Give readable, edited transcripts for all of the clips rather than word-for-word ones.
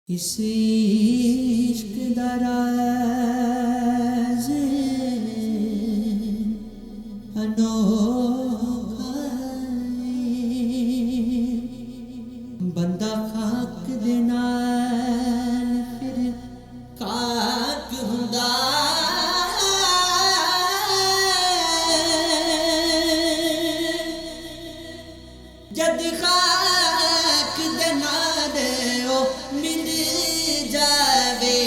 اس عشق دا راز انوکھا ہے، بندہ خاک دے نال پھر خاک ہوندا جد خاک دے نال او مل جاوے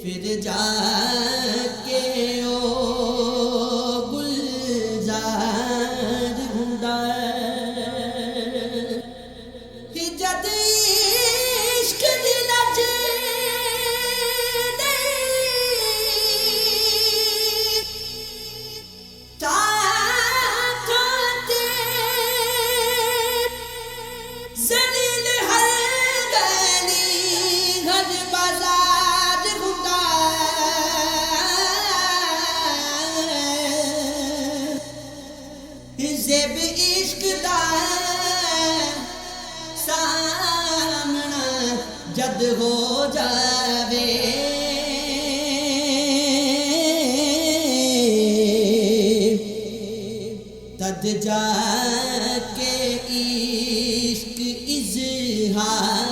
پھر جا کے او گلزار ہوندا جد عشق دی لج زیب عشق دا سامنا جد ہو جاوے تد جا کے عشق اظہار